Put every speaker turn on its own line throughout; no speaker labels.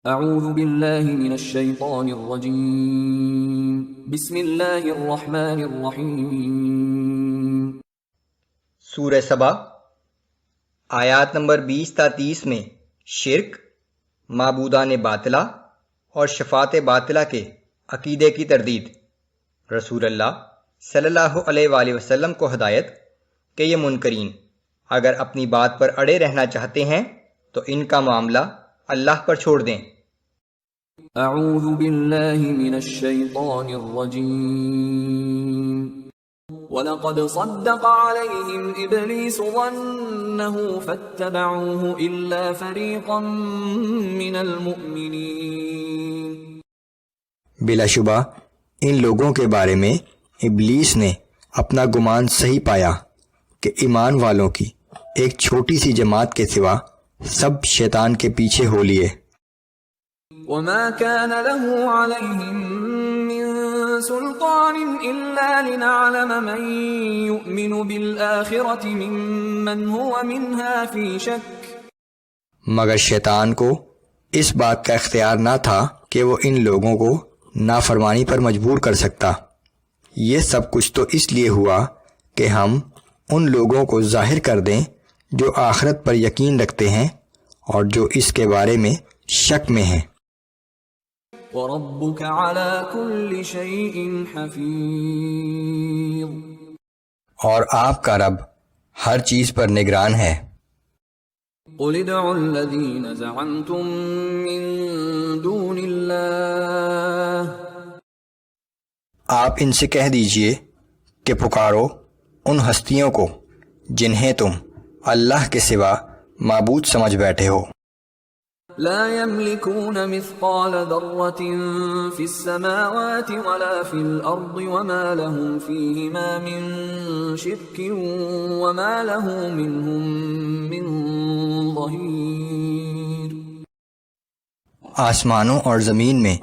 اعوذ باللہ من الشیطان الرجیم بسم اللہ الرحمن الرحیم۔
سورہ سبا آیات نمبر 20 تا 30 میں شرک، معبودان باطلہ اور شفاعت باطلہ کے عقیدے کی تردید۔ رسول اللہ صلی اللہ علیہ وآلہ وسلم کو ہدایت کہ یہ منکرین اگر اپنی بات پر اڑے رہنا چاہتے ہیں تو ان کا معاملہ اللہ پر چھوڑ دیں۔
اعوذ باللہ من الشیطان الرجیم۔ وَلَقَدْ صَدَّقَ عَلَيْهِمْ إِبْلِيسُ ظَنَّهُ فَاتَّبَعُوهُ إِلَّا فَرِيقًا مِّنَ الْمُؤْمِنِينَ۔
بلا شبہ ان لوگوں کے بارے میں ابلیس نے اپنا گمان صحیح پایا کہ ایمان والوں کی ایک چھوٹی سی جماعت کے سوا سب شیطان کے پیچھے ہو لیے۔
وَمَا كَانَ لَهُ عَلَيْهِمْ مِنْ سُلْطَانٍ إِلَّا لِنَعْلَمَ مَنْ يُؤْمِنُ بِالْآخِرَةِ مِمَّنْ هُوَ مِنْهَا فِي شَكٍّ۔
مگر شیطان کو اس بات کا اختیار نہ تھا کہ وہ ان لوگوں کو نافرمانی پر مجبور کر سکتا۔ یہ سب کچھ تو اس لیے ہوا کہ ہم ان لوگوں کو ظاہر کر دیں جو آخرت پر یقین رکھتے ہیں اور جو اس کے بارے میں شک میں ہیں۔
وَرَبُّكَ عَلَى كُلِّ شَيْءٍ حَفِيظٌ۔
اور آپ کا رب ہر چیز پر نگران ہے۔
قُلِ ادْعُوا الَّذِينَ زَعَمْتُم مِّن دُونِ اللَّهِ۔
آپ ان سے کہہ دیجئے کہ پکارو ان ہستیوں کو جنہیں تم اللہ کے سوا معبود سمجھ بیٹھے ہو۔
لا يملكون مثقال ذرة في السماوات ولا في الأرض وما لهم فيهما من شرك وما له منهم من ظهير۔
آسمانوں اور زمین میں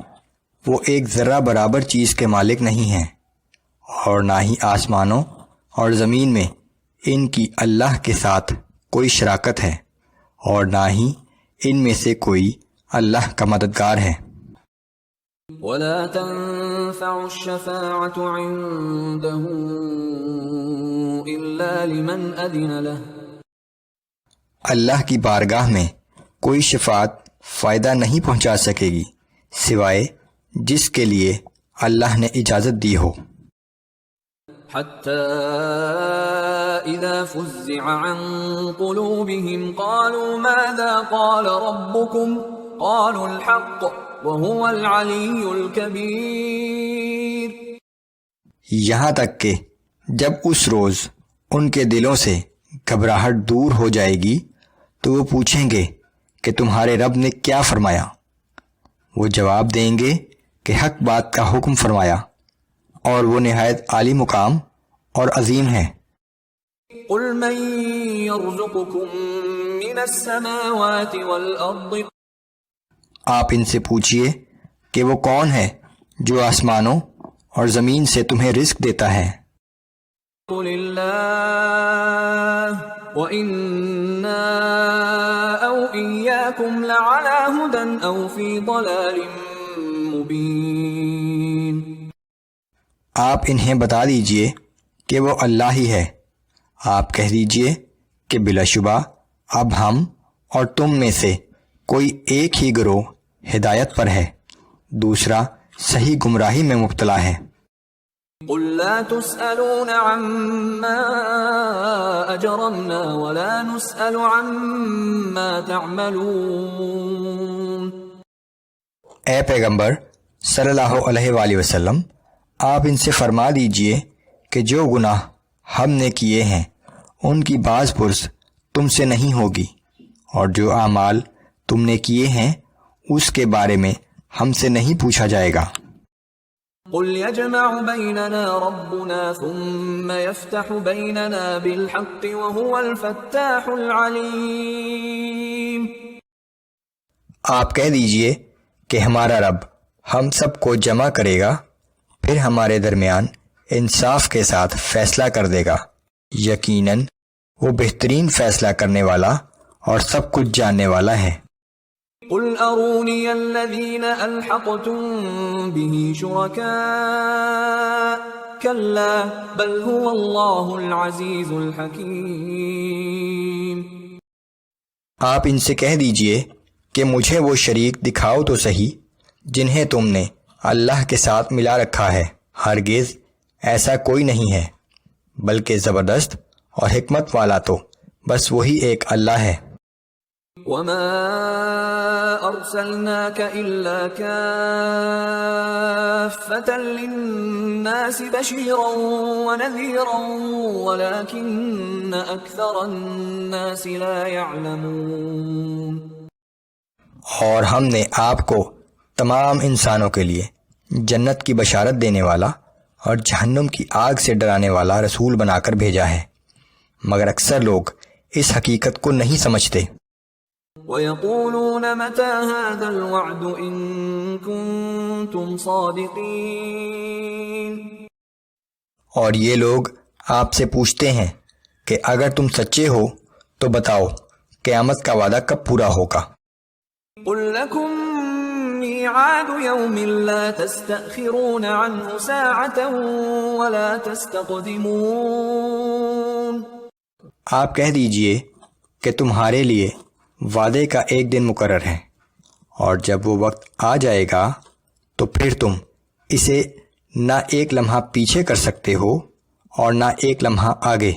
وہ ایک ذرہ برابر چیز کے مالک نہیں ہیں، اور نہ ہی آسمانوں اور زمین میں ان کی اللہ کے ساتھ کوئی شراکت ہے، اور نہ ہی ان میں سے کوئی اللہ کا مددگار ہے۔
ولا تنفع الشفاعة عنده إلا لمن أذن له۔
اللہ کی بارگاہ میں کوئی شفاعت فائدہ نہیں پہنچا سکے گی سوائے جس کے لیے اللہ نے اجازت دی ہو۔
حتى إذا فزع عن قلوبهم قالوا ماذا قال ربكم قالوا الحق وهو العلي الكبير۔
یہاں تک کہ جب اس روز ان کے دلوں سے گھبراہٹ دور ہو جائے گی تو وہ پوچھیں گے کہ تمہارے رب نے کیا فرمایا؟ وہ جواب دیں گے کہ حق بات کا حکم فرمایا اور وہ نہایت عالی مقام اور عظیم ہے۔
قل من يرزقكم من السماوات والارض۔
آپ ان سے پوچھئے کہ وہ کون ہے جو آسمانوں اور زمین سے تمہیں رزق دیتا ہے۔
قل اللہ وإنا أو إياكم لعلى هدى أو في ضلال مبين۔
آپ انہیں بتا دیجئے کہ وہ اللہ ہی ہے۔ آپ کہہ دیجئے کہ بلا شبہ اب ہم اور تم میں سے کوئی ایک ہی گروہ ہدایت پر ہے، دوسرا صحیح گمراہی میں مبتلا ہے۔
قل لا تسألون عما أجرمنا ولا نسأل عما تعملون۔
اے پیغمبر صلی اللہ علیہ وآلہ وسلم، آپ ان سے فرما دیجئے کہ جو گناہ ہم نے کیے ہیں ان کی باز پرس تم سے نہیں ہوگی، اور جو اعمال تم نے کیے ہیں اس کے بارے میں ہم سے نہیں پوچھا جائے گا۔
قل يجمع بيننا ربنا ثم يفتح بيننا بالحق وهو الفتاح العليم۔
آپ کہہ دیجئے کہ ہمارا رب ہم سب کو جمع کرے گا، پھر ہمارے درمیان انصاف کے ساتھ فیصلہ کر دے گا، یقیناً وہ بہترین فیصلہ کرنے والا اور سب کچھ جاننے والا ہے۔
قل أروني الذين ألحقتم به شركاء كلا بل هو الله العزيز الحكيم.
آپ ان سے کہہ دیجئے کہ مجھے وہ شریک دکھاؤ تو صحیح جنہیں تم نے اللہ کے ساتھ ملا رکھا ہے. ہرگز ایسا کوئی نہیں ہے بلکہ زبردست اور حکمت والا تو بس وہی ایک اللہ ہے.
وما أرسلناك إلا كافة للناس بشيرا ونذيرا ولكن أكثر الناس لا يعلمون.
اور ہم نے آپ کو تمام انسانوں کے لیے جنت کی بشارت دینے والا اور جہنم کی آگ سے ڈرانے والا رسول بنا کر بھیجا ہے مگر اکثر لوگ اس حقیقت کو نہیں سمجھتے.
وَيَقُولُونَ مَتَى هَذَا الْوَعْدُ إِن كُنتُمْ صَادِقِينَ.
اور یہ لوگ آپ سے پوچھتے ہیں کہ اگر تم سچے ہو تو بتاؤ قیامت کا وعدہ کب پورا ہوگا.
قُل لَكُم مِّيعَادُ يَوْمٍ لَّا تَسْتَأْخِرُونَ عَنْهُ سَاعَةً وَلَا تَسْتَقْدِمُونَ.
آپ کہہ دیجئے کہ تمہارے لیے وعدے کا ایک دن مقرر ہے اور جب وہ وقت آ جائے گا تو پھر تم اسے نہ ایک لمحہ پیچھے کر سکتے ہو اور نہ ایک لمحہ آگے.